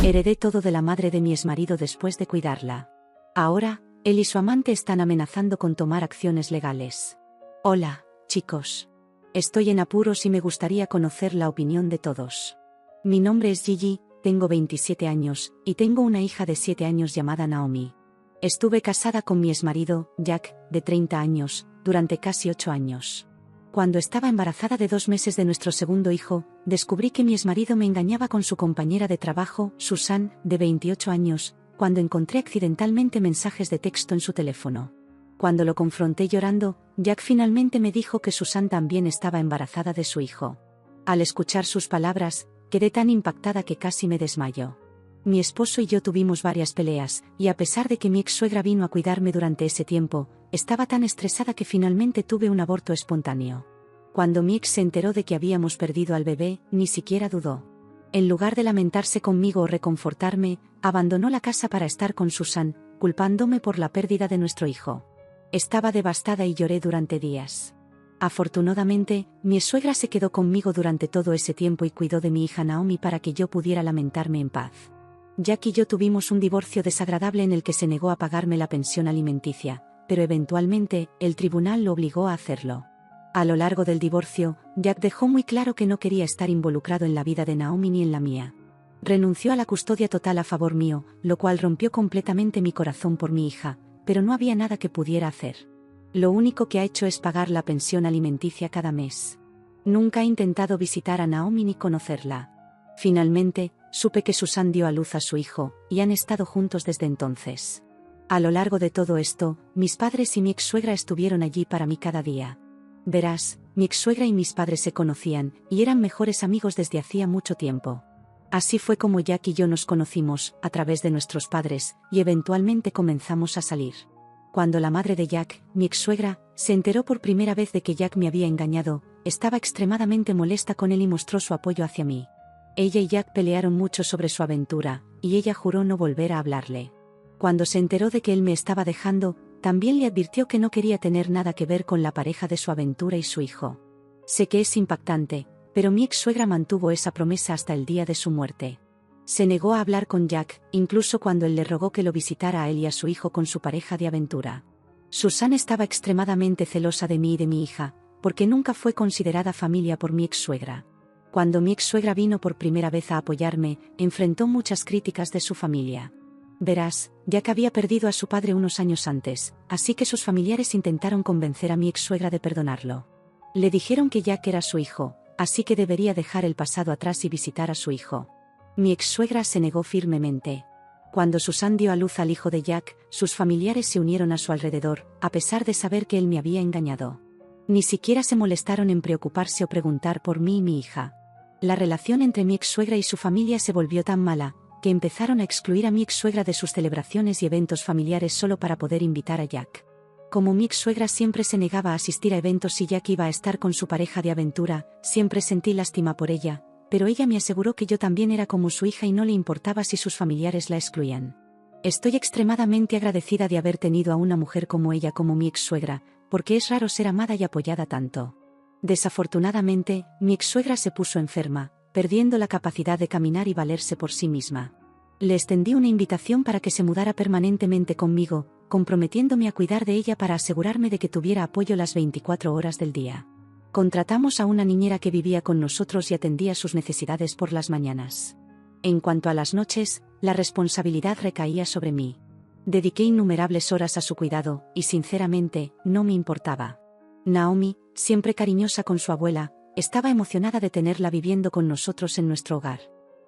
Heredé todo de la madre de mi exmarido después de cuidarla. Ahora, él y su amante están amenazando con tomar acciones legales. Hola, chicos. Estoy en apuros y me gustaría conocer la opinión de todos. Mi nombre es Gigi, tengo 27 años, y tengo una hija de 7 años llamada Naomi. Estuve casada con mi exmarido, Jack, de 30 años, durante casi 8 años. Cuando estaba embarazada de 2 meses de nuestro segundo hijo, descubrí que mi exmarido me engañaba con su compañera de trabajo, Susan, de 28 años, cuando encontré accidentalmente mensajes de texto en su teléfono. Cuando lo confronté llorando, Jack finalmente me dijo que Susan también estaba embarazada de su hijo. Al escuchar sus palabras, quedé tan impactada que casi me desmayo. Mi esposo y yo tuvimos varias peleas, y a pesar de que mi ex-suegra vino a cuidarme durante ese tiempo, estaba tan estresada que finalmente tuve un aborto espontáneo. Cuando mi ex se enteró de que habíamos perdido al bebé, ni siquiera dudó. En lugar de lamentarse conmigo o reconfortarme, abandonó la casa para estar con Susan, culpándome por la pérdida de nuestro hijo. Estaba devastada y lloré durante días. Afortunadamente, mi suegra se quedó conmigo durante todo ese tiempo y cuidó de mi hija Naomi para que yo pudiera lamentarme en paz. Jack y yo tuvimos un divorcio desagradable en el que se negó a pagarme la pensión alimenticia, pero eventualmente, el tribunal lo obligó a hacerlo. A lo largo del divorcio, Jack dejó muy claro que no quería estar involucrado en la vida de Naomi ni en la mía. Renunció a la custodia total a favor mío, lo cual rompió completamente mi corazón por mi hija, pero no había nada que pudiera hacer. Lo único que ha hecho es pagar la pensión alimenticia cada mes. Nunca ha intentado visitar a Naomi ni conocerla. Finalmente, supe que Susan dio a luz a su hijo, y han estado juntos desde entonces. A lo largo de todo esto, mis padres y mi ex-suegra estuvieron allí para mí cada día. Verás, mi ex-suegra y mis padres se conocían, y eran mejores amigos desde hacía mucho tiempo. Así fue como Jack y yo nos conocimos, a través de nuestros padres, y eventualmente comenzamos a salir. Cuando la madre de Jack, mi ex-suegra, se enteró por primera vez de que Jack me había engañado, estaba extremadamente molesta con él y mostró su apoyo hacia mí. Ella y Jack pelearon mucho sobre su aventura, y ella juró no volver a hablarle. Cuando se enteró de que él me estaba dejando, también le advirtió que no quería tener nada que ver con la pareja de su aventura y su hijo. Sé que es impactante, pero mi ex-suegra mantuvo esa promesa hasta el día de su muerte. Se negó a hablar con Jack, incluso cuando él le rogó que lo visitara a él y a su hijo con su pareja de aventura. Susan estaba extremadamente celosa de mí y de mi hija, porque nunca fue considerada familia por mi ex-suegra. Cuando mi ex-suegra vino por primera vez a apoyarme, enfrentó muchas críticas de su familia. Verás, Jack había perdido a su padre unos años antes, así que sus familiares intentaron convencer a mi ex-suegra de perdonarlo. Le dijeron que Jack era su hijo, así que debería dejar el pasado atrás y visitar a su hijo. Mi ex-suegra se negó firmemente. Cuando Susan dio a luz al hijo de Jack, sus familiares se unieron a su alrededor, a pesar de saber que él me había engañado. Ni siquiera se molestaron en preocuparse o preguntar por mí y mi hija. La relación entre mi ex-suegra y su familia se volvió tan mala, que empezaron a excluir a mi ex-suegra de sus celebraciones y eventos familiares solo para poder invitar a Jack. Como mi ex-suegra siempre se negaba a asistir a eventos si Jack iba a estar con su pareja de aventura, siempre sentí lástima por ella, pero ella me aseguró que yo también era como su hija y no le importaba si sus familiares la excluían. Estoy extremadamente agradecida de haber tenido a una mujer como ella como mi ex-suegra, porque es raro ser amada y apoyada tanto. Desafortunadamente, mi ex-suegra se puso enferma, perdiendo la capacidad de caminar y valerse por sí misma. Le extendí una invitación para que se mudara permanentemente conmigo, comprometiéndome a cuidar de ella para asegurarme de que tuviera apoyo las 24 horas del día. Contratamos a una niñera que vivía con nosotros y atendía sus necesidades por las mañanas. En cuanto a las noches, la responsabilidad recaía sobre mí. Dediqué innumerables horas a su cuidado, y sinceramente, no me importaba. Naomi, siempre cariñosa con su abuela, estaba emocionada de tenerla viviendo con nosotros en nuestro hogar.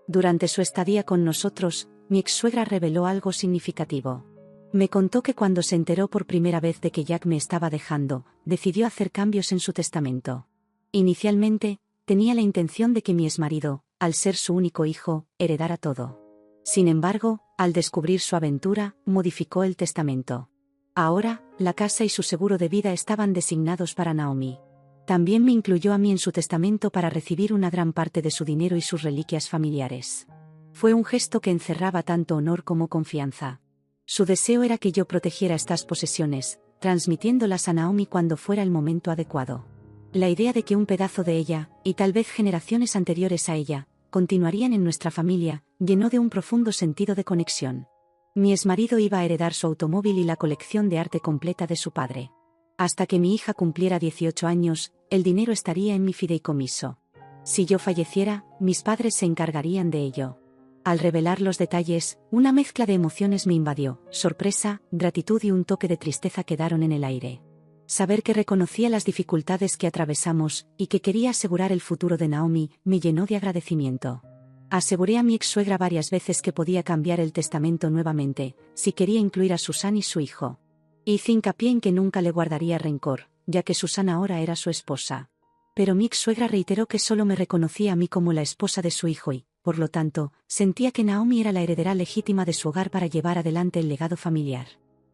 Durante su estadía con nosotros, mi ex-suegra reveló algo significativo. Me contó que cuando se enteró por primera vez de que Jack me estaba dejando, decidió hacer cambios en su testamento. Inicialmente, tenía la intención de que mi exmarido, al ser su único hijo, heredara todo. Sin embargo, al descubrir su aventura, modificó el testamento. Ahora, la casa y su seguro de vida estaban designados para Naomi. También me incluyó a mí en su testamento para recibir una gran parte de su dinero y sus reliquias familiares. Fue un gesto que encerraba tanto honor como confianza. Su deseo era que yo protegiera estas posesiones, transmitiéndolas a Naomi cuando fuera el momento adecuado. La idea de que un pedazo de ella, y tal vez generaciones anteriores a ella, continuarían en nuestra familia, llenó de un profundo sentido de conexión. Mi exmarido iba a heredar su automóvil y la colección de arte completa de su padre. Hasta que mi hija cumpliera 18 años, el dinero estaría en mi fideicomiso. Si yo falleciera, mis padres se encargarían de ello. Al revelar los detalles, una mezcla de emociones me invadió: sorpresa, gratitud y un toque de tristeza quedaron en el aire. Saber que reconocía las dificultades que atravesamos y que quería asegurar el futuro de Naomi me llenó de agradecimiento. Aseguré a mi ex-suegra varias veces que podía cambiar el testamento nuevamente, si quería incluir a Susan y su hijo. Hice hincapié en que nunca le guardaría rencor, ya que Susan ahora era su esposa. Pero mi ex-suegra reiteró que solo me reconocía a mí como la esposa de su hijo y, por lo tanto, sentía que Naomi era la heredera legítima de su hogar para llevar adelante el legado familiar.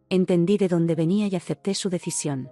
Entendí de dónde venía y acepté su decisión.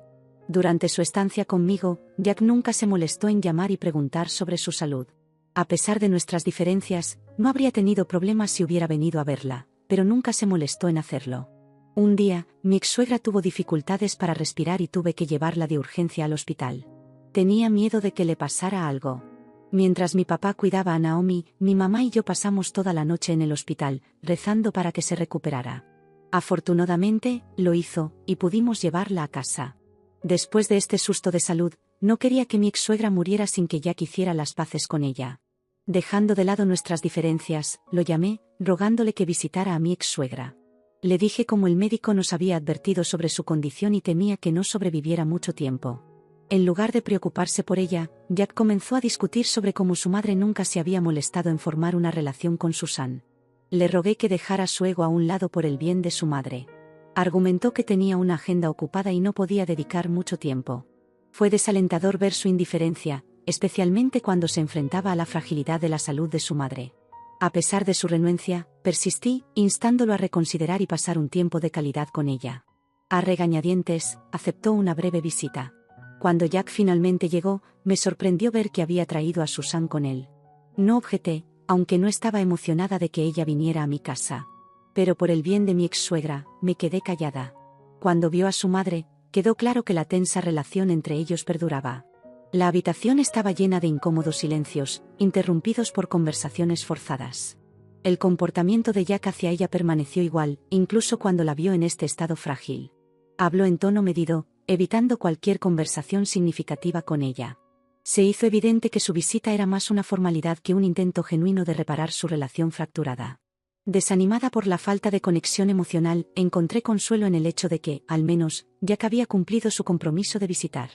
Durante su estancia conmigo, Jack nunca se molestó en llamar y preguntar sobre su salud. A pesar de nuestras diferencias, no habría tenido problemas si hubiera venido a verla, pero nunca se molestó en hacerlo. Un día, mi ex-suegra tuvo dificultades para respirar y tuve que llevarla de urgencia al hospital. Tenía miedo de que le pasara algo. Mientras mi papá cuidaba a Naomi, mi mamá y yo pasamos toda la noche en el hospital, rezando para que se recuperara. Afortunadamente, lo hizo, y pudimos llevarla a casa. Después de este susto de salud, no quería que mi ex-suegra muriera sin que Jack hiciera las paces con ella. Dejando de lado nuestras diferencias, lo llamé, rogándole que visitara a mi ex-suegra. Le dije cómo el médico nos había advertido sobre su condición y temía que no sobreviviera mucho tiempo. En lugar de preocuparse por ella, Jack comenzó a discutir sobre cómo su madre nunca se había molestado en formar una relación con Susan. Le rogué que dejara su ego a un lado por el bien de su madre. Argumentó que tenía una agenda ocupada y no podía dedicar mucho tiempo. Fue desalentador ver su indiferencia, especialmente cuando se enfrentaba a la fragilidad de la salud de su madre. A pesar de su renuencia, persistí, instándolo a reconsiderar y pasar un tiempo de calidad con ella. A regañadientes, aceptó una breve visita. Cuando Jack finalmente llegó, me sorprendió ver que había traído a Susan con él. No objeté, aunque no estaba emocionada de que ella viniera a mi casa. Pero por el bien de mi ex-suegra, me quedé callada. Cuando vio a su madre, quedó claro que la tensa relación entre ellos perduraba. La habitación estaba llena de incómodos silencios, interrumpidos por conversaciones forzadas. El comportamiento de Jack hacia ella permaneció igual, incluso cuando la vio en este estado frágil. Habló en tono medido, evitando cualquier conversación significativa con ella. Se hizo evidente que su visita era más una formalidad que un intento genuino de reparar su relación fracturada. Desanimada por la falta de conexión emocional, encontré consuelo en el hecho de que, al menos, Jack había cumplido su compromiso de visitar.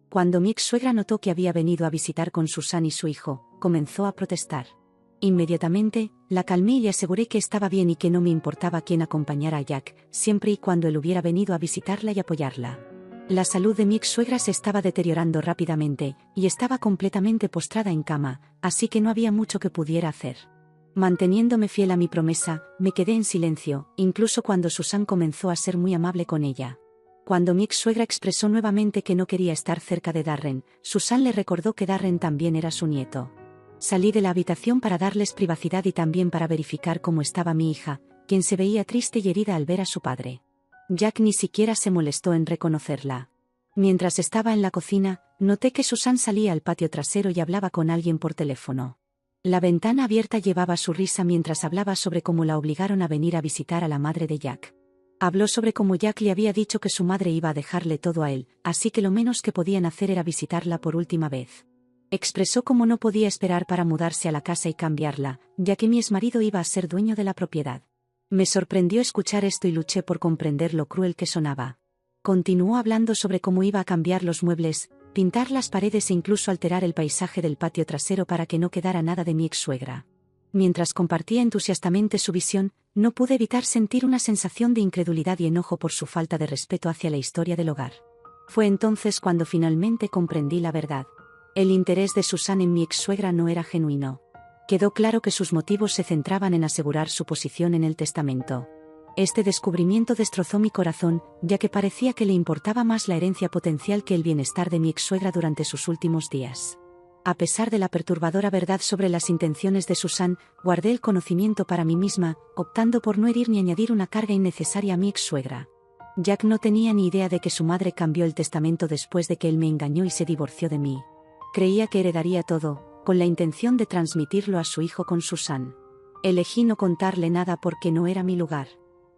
Cuando mi ex-suegra notó que había venido a visitar con Susan y su hijo, comenzó a protestar. Inmediatamente, la calmé y le aseguré que estaba bien y que no me importaba quién acompañara a Jack, siempre y cuando él hubiera venido a visitarla y apoyarla. La salud de mi ex-suegra se estaba deteriorando rápidamente, y estaba completamente postrada en cama, así que no había mucho que pudiera hacer. Manteniéndome fiel a mi promesa, me quedé en silencio, incluso cuando Susan comenzó a ser muy amable con ella. Cuando mi ex-suegra expresó nuevamente que no quería estar cerca de Darren, Susan le recordó que Darren también era su nieto. Salí de la habitación para darles privacidad y también para verificar cómo estaba mi hija, quien se veía triste y herida al ver a su padre. Jack ni siquiera se molestó en reconocerla. Mientras estaba en la cocina, noté que Susan salía al patio trasero y hablaba con alguien por teléfono. La ventana abierta llevaba su risa mientras hablaba sobre cómo la obligaron a venir a visitar a la madre de Jack. Habló sobre cómo Jack le había dicho que su madre iba a dejarle todo a él, así que lo menos que podían hacer era visitarla por última vez. Expresó cómo no podía esperar para mudarse a la casa y cambiarla, ya que mi exmarido iba a ser dueño de la propiedad. Me sorprendió escuchar esto y luché por comprender lo cruel que sonaba. Continuó hablando sobre cómo iba a cambiar los muebles, pintar las paredes e incluso alterar el paisaje del patio trasero para que no quedara nada de mi ex-suegra. Mientras compartía entusiastamente su visión, no pude evitar sentir una sensación de incredulidad y enojo por su falta de respeto hacia la historia del hogar. Fue entonces cuando finalmente comprendí la verdad. El interés de Susan en mi ex-suegra no era genuino. Quedó claro que sus motivos se centraban en asegurar su posición en el testamento. Este descubrimiento destrozó mi corazón, ya que parecía que le importaba más la herencia potencial que el bienestar de mi ex-suegra durante sus últimos días. A pesar de la perturbadora verdad sobre las intenciones de Susan, guardé el conocimiento para mí misma, optando por no herir ni añadir una carga innecesaria a mi ex-suegra. Jack no tenía ni idea de que su madre cambió el testamento después de que él me engañó y se divorció de mí. Creía que heredaría todo, con la intención de transmitirlo a su hijo con Susan. Elegí no contarle nada porque no era mi lugar.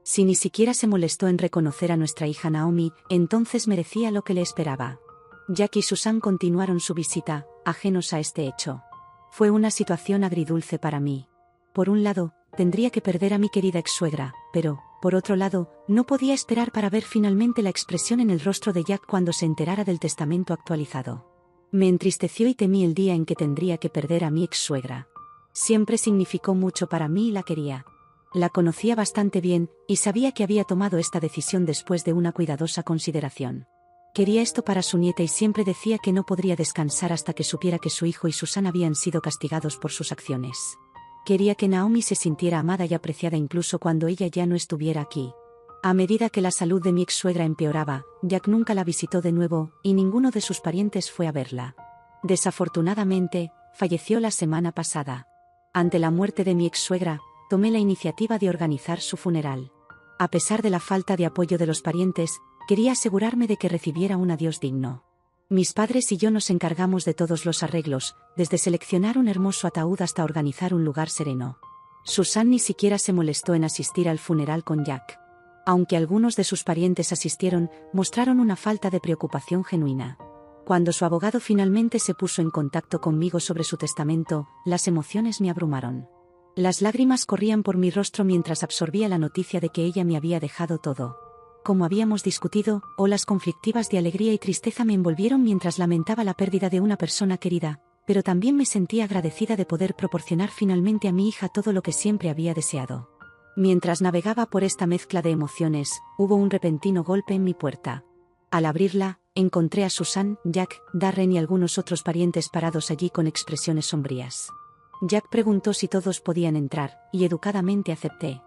Si ni siquiera se molestó en reconocer a nuestra hija Naomi, entonces merecía lo que le esperaba. Jack y Susan continuaron su visita, ajenos a este hecho. Fue una situación agridulce para mí. Por un lado, tendría que perder a mi querida ex-suegra, pero, por otro lado, no podía esperar para ver finalmente la expresión en el rostro de Jack cuando se enterara del testamento actualizado. Me entristeció y temí el día en que tendría que perder a mi ex-suegra. Siempre significó mucho para mí y la quería. La conocía bastante bien, y sabía que había tomado esta decisión después de una cuidadosa consideración. Quería esto para su nieta y siempre decía que no podría descansar hasta que supiera que su hijo y Susan habían sido castigados por sus acciones. Quería que Naomi se sintiera amada y apreciada incluso cuando ella ya no estuviera aquí. A medida que la salud de mi ex-suegra empeoraba, Jack nunca la visitó de nuevo, y ninguno de sus parientes fue a verla. Desafortunadamente, falleció la semana pasada. Ante la muerte de mi ex-suegra, tomé la iniciativa de organizar su funeral. A pesar de la falta de apoyo de los parientes, quería asegurarme de que recibiera un adiós digno. Mis padres y yo nos encargamos de todos los arreglos, desde seleccionar un hermoso ataúd hasta organizar un lugar sereno. Susan ni siquiera se molestó en asistir al funeral con Jack. Aunque algunos de sus parientes asistieron, mostraron una falta de preocupación genuina. Cuando su abogado finalmente se puso en contacto conmigo sobre su testamento, las emociones me abrumaron. Las lágrimas corrían por mi rostro mientras absorbía la noticia de que ella me había dejado todo. Como habíamos discutido, olas conflictivas de alegría y tristeza me envolvieron mientras lamentaba la pérdida de una persona querida, pero también me sentía agradecida de poder proporcionar finalmente a mi hija todo lo que siempre había deseado. Mientras navegaba por esta mezcla de emociones, hubo un repentino golpe en mi puerta. Al abrirla, encontré a Susan, Jack, Darren y algunos otros parientes parados allí con expresiones sombrías. Jack preguntó si todos podían entrar, y educadamente acepté.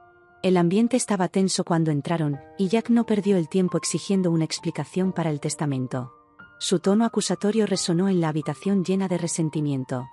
El ambiente estaba tenso cuando entraron, y Jack no perdió el tiempo exigiendo una explicación para el testamento. Su tono acusatorio resonó en la habitación llena de resentimiento.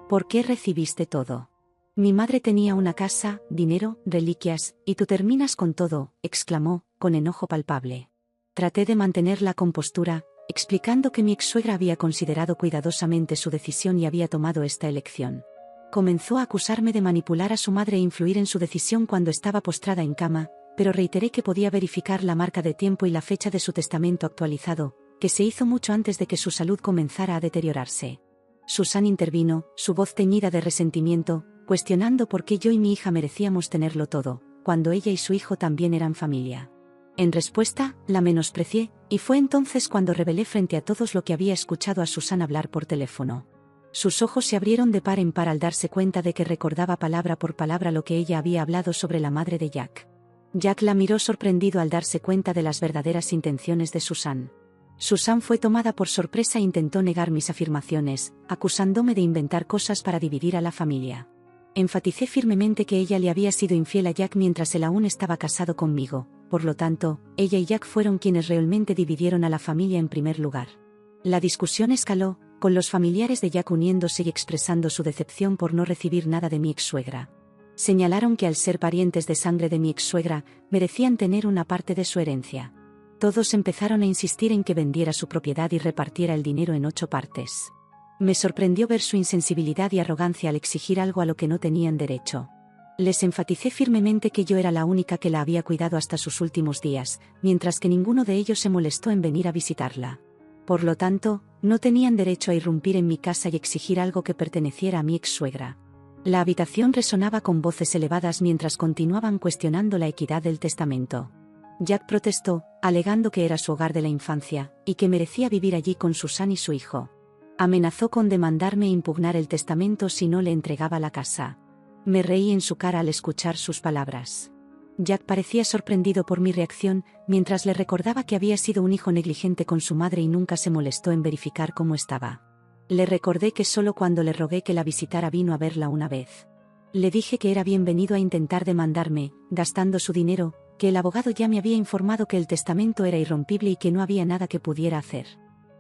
¿Por qué recibiste todo? Mi madre tenía una casa, dinero, reliquias, y tú terminas con todo, exclamó, con enojo palpable. Traté de mantener la compostura, explicando que mi ex-suegra había considerado cuidadosamente su decisión y había tomado esta elección. Comenzó a acusarme de manipular a su madre e influir en su decisión cuando estaba postrada en cama, pero reiteré que podía verificar la marca de tiempo y la fecha de su testamento actualizado, que se hizo mucho antes de que su salud comenzara a deteriorarse. Susan intervino, su voz teñida de resentimiento, cuestionando por qué yo y mi hija merecíamos tenerlo todo, cuando ella y su hijo también eran familia. En respuesta, la menosprecié, y fue entonces cuando revelé frente a todos lo que había escuchado a Susan hablar por teléfono. Sus ojos se abrieron de par en par al darse cuenta de que recordaba palabra por palabra lo que ella había hablado sobre la madre de Jack. Jack la miró sorprendido al darse cuenta de las verdaderas intenciones de Susan. Susan fue tomada por sorpresa e intentó negar mis afirmaciones, acusándome de inventar cosas para dividir a la familia. Enfaticé firmemente que ella le había sido infiel a Jack mientras él aún estaba casado conmigo, por lo tanto, ella y Jack fueron quienes realmente dividieron a la familia en primer lugar. La discusión escaló, con los familiares de Jack uniéndose y expresando su decepción por no recibir nada de mi ex-suegra. Señalaron que al ser parientes de sangre de mi ex-suegra, merecían tener una parte de su herencia. Todos empezaron a insistir en que vendiera su propiedad y repartiera el dinero en 8 partes. Me sorprendió ver su insensibilidad y arrogancia al exigir algo a lo que no tenían derecho. Les enfaticé firmemente que yo era la única que la había cuidado hasta sus últimos días, mientras que ninguno de ellos se molestó en venir a visitarla. Por lo tanto, no tenían derecho a irrumpir en mi casa y exigir algo que perteneciera a mi ex-suegra. La habitación resonaba con voces elevadas mientras continuaban cuestionando la equidad del testamento. Jack protestó, alegando que era su hogar de la infancia, y que merecía vivir allí con Susan y su hijo. Amenazó con demandarme e impugnar el testamento si no le entregaba la casa. Me reí en su cara al escuchar sus palabras. Jack parecía sorprendido por mi reacción, mientras le recordaba que había sido un hijo negligente con su madre y nunca se molestó en verificar cómo estaba. Le recordé que solo cuando le rogué que la visitara vino a verla una vez. Le dije que era bienvenido a intentar demandarme, gastando su dinero, que el abogado ya me había informado que el testamento era irrompible y que no había nada que pudiera hacer.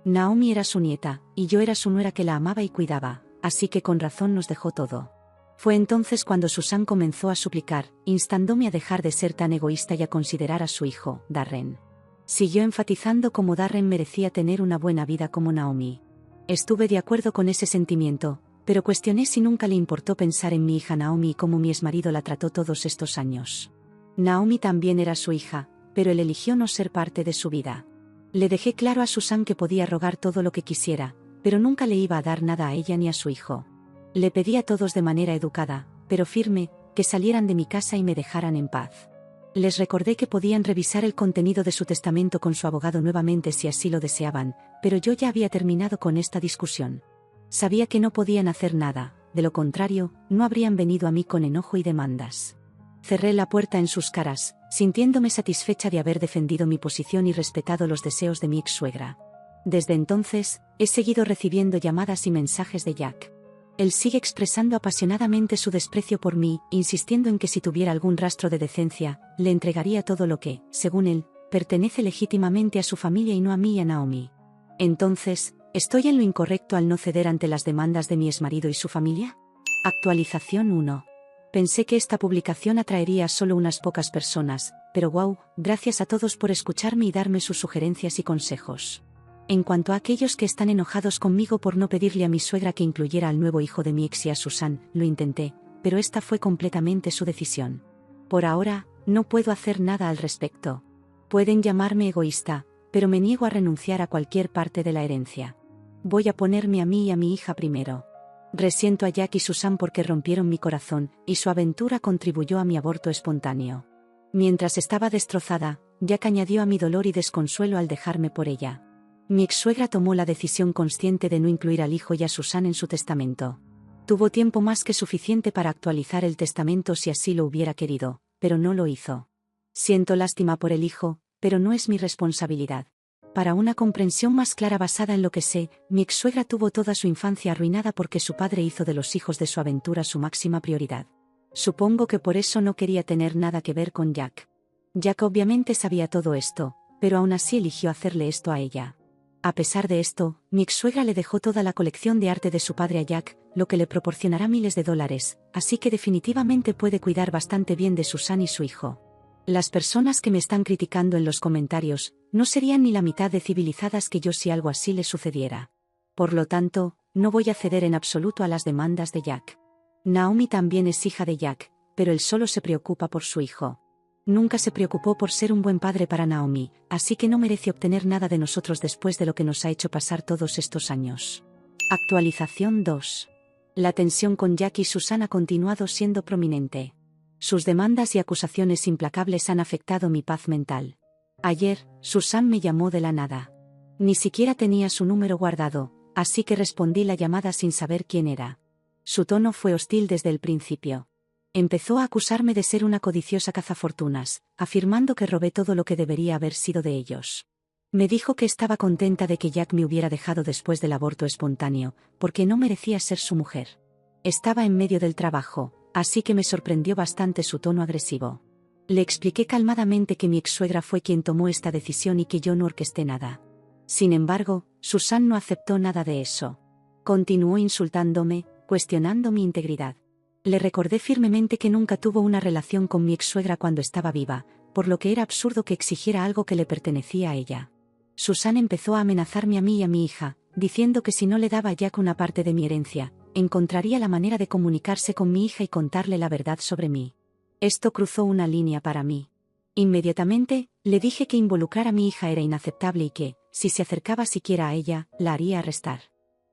Naomi era su nieta, y yo era su nuera que la amaba y cuidaba, así que con razón nos dejó todo. Fue entonces cuando Susan comenzó a suplicar, instándome a dejar de ser tan egoísta y a considerar a su hijo, Darren. Siguió enfatizando cómo Darren merecía tener una buena vida como Naomi. Estuve de acuerdo con ese sentimiento, pero cuestioné si nunca le importó pensar en mi hija Naomi y cómo mi exmarido la trató todos estos años. Naomi también era su hija, pero él eligió no ser parte de su vida. Le dejé claro a Susan que podía rogar todo lo que quisiera, pero nunca le iba a dar nada a ella ni a su hijo. Le pedí a todos de manera educada, pero firme, que salieran de mi casa y me dejaran en paz. Les recordé que podían revisar el contenido de su testamento con su abogado nuevamente si así lo deseaban, pero yo ya había terminado con esta discusión. Sabía que no podían hacer nada, de lo contrario, no habrían venido a mí con enojo y demandas. Cerré la puerta en sus caras, sintiéndome satisfecha de haber defendido mi posición y respetado los deseos de mi ex-suegra. Desde entonces, he seguido recibiendo llamadas y mensajes de Jack. Él sigue expresando apasionadamente su desprecio por mí, insistiendo en que si tuviera algún rastro de decencia, le entregaría todo lo que, según él, pertenece legítimamente a su familia y no a mí y a Naomi. Entonces, ¿estoy en lo incorrecto al no ceder ante las demandas de mi exmarido y su familia? Actualización 1. Pensé que esta publicación atraería a solo unas pocas personas, pero wow, gracias a todos por escucharme y darme sus sugerencias y consejos. En cuanto a aquellos que están enojados conmigo por no pedirle a mi suegra que incluyera al nuevo hijo de mi ex y a Susan, lo intenté, pero esta fue completamente su decisión. Por ahora, no puedo hacer nada al respecto. Pueden llamarme egoísta, pero me niego a renunciar a cualquier parte de la herencia. Voy a ponerme a mí y a mi hija primero. Resiento a Jack y Susan porque rompieron mi corazón, y su aventura contribuyó a mi aborto espontáneo. Mientras estaba destrozada, Jack añadió a mi dolor y desconsuelo al dejarme por ella. Mi ex-suegra tomó la decisión consciente de no incluir al hijo y a Susan en su testamento. Tuvo tiempo más que suficiente para actualizar el testamento si así lo hubiera querido, pero no lo hizo. Siento lástima por el hijo, pero no es mi responsabilidad. Para una comprensión más clara basada en lo que sé, mi ex-suegra tuvo toda su infancia arruinada porque su padre hizo de los hijos de su aventura su máxima prioridad. Supongo que por eso no quería tener nada que ver con Jack. Jack obviamente sabía todo esto, pero aún así eligió hacerle esto a ella. A pesar de esto, mi ex-suegra le dejó toda la colección de arte de su padre a Jack, lo que le proporcionará miles de dólares, así que definitivamente puede cuidar bastante bien de Susan y su hijo. Las personas que me están criticando en los comentarios, no serían ni la mitad de civilizadas que yo si algo así le sucediera. Por lo tanto, no voy a ceder en absoluto a las demandas de Jack. Naomi también es hija de Jack, pero él solo se preocupa por su hijo. Nunca se preocupó por ser un buen padre para Naomi, así que no merece obtener nada de nosotros después de lo que nos ha hecho pasar todos estos años. Actualización 2. La tensión con Jack y Susan ha continuado siendo prominente. Sus demandas y acusaciones implacables han afectado mi paz mental. Ayer, Susan me llamó de la nada. Ni siquiera tenía su número guardado, así que respondí la llamada sin saber quién era. Su tono fue hostil desde el principio. Empezó a acusarme de ser una codiciosa cazafortunas, afirmando que robé todo lo que debería haber sido de ellos. Me dijo que estaba contenta de que Jack me hubiera dejado después del aborto espontáneo, porque no merecía ser su mujer. Estaba en medio del trabajo, así que me sorprendió bastante su tono agresivo. Le expliqué calmadamente que mi ex-suegra fue quien tomó esta decisión y que yo no orquesté nada. Sin embargo, Susan no aceptó nada de eso. Continuó insultándome, cuestionando mi integridad. Le recordé firmemente que nunca tuvo una relación con mi ex-suegra cuando estaba viva, por lo que era absurdo que exigiera algo que le pertenecía a ella. Susan empezó a amenazarme a mí y a mi hija, diciendo que si no le daba a Jack una parte de mi herencia, encontraría la manera de comunicarse con mi hija y contarle la verdad sobre mí. Esto cruzó una línea para mí. Inmediatamente, le dije que involucrar a mi hija era inaceptable y que, si se acercaba siquiera a ella, la haría arrestar.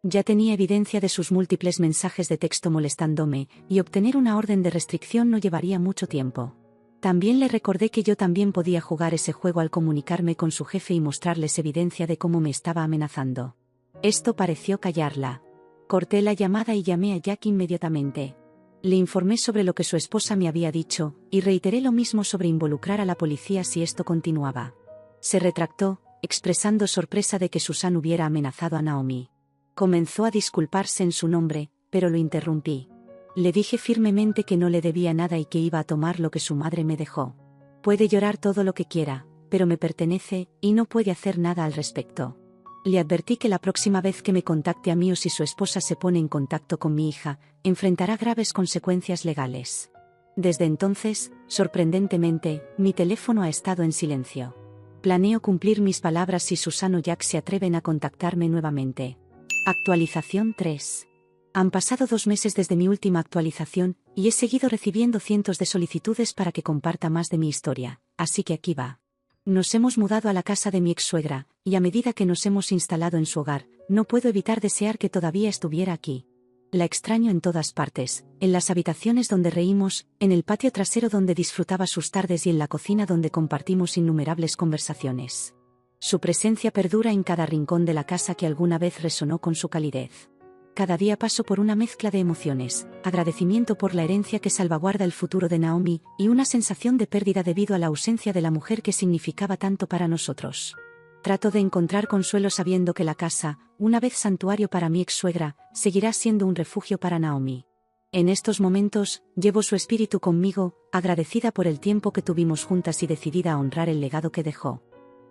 Ya tenía evidencia de sus múltiples mensajes de texto molestándome, y obtener una orden de restricción no llevaría mucho tiempo. También le recordé que yo también podía jugar ese juego al comunicarme con su jefe y mostrarles evidencia de cómo me estaba amenazando. Esto pareció callarla. Corté la llamada y llamé a Jack inmediatamente. Le informé sobre lo que su esposa me había dicho, y reiteré lo mismo sobre involucrar a la policía si esto continuaba. Se retractó, expresando sorpresa de que Susan hubiera amenazado a Naomi. Comenzó a disculparse en su nombre, pero lo interrumpí. Le dije firmemente que no le debía nada y que iba a tomar lo que su madre me dejó. Puede llorar todo lo que quiera, pero me pertenece, y no puede hacer nada al respecto. Le advertí que la próxima vez que me contacte a mí o si su esposa se pone en contacto con mi hija, enfrentará graves consecuencias legales. Desde entonces, sorprendentemente, mi teléfono ha estado en silencio. Planeo cumplir mis palabras si Susan o Jack se atreven a contactarme nuevamente. Actualización 3. Han pasado 2 meses desde mi última actualización, y he seguido recibiendo cientos de solicitudes para que comparta más de mi historia, así que aquí va. Nos hemos mudado a la casa de mi ex-suegra, y a medida que nos hemos instalado en su hogar, no puedo evitar desear que todavía estuviera aquí. La extraño en todas partes, en las habitaciones donde reímos, en el patio trasero donde disfrutaba sus tardes y en la cocina donde compartimos innumerables conversaciones. Su presencia perdura en cada rincón de la casa que alguna vez resonó con su calidez. Cada día paso por una mezcla de emociones, agradecimiento por la herencia que salvaguarda el futuro de Naomi, y una sensación de pérdida debido a la ausencia de la mujer que significaba tanto para nosotros. Trato de encontrar consuelo sabiendo que la casa, una vez santuario para mi ex-suegra, seguirá siendo un refugio para Naomi. En estos momentos, llevo su espíritu conmigo, agradecida por el tiempo que tuvimos juntas y decidida a honrar el legado que dejó.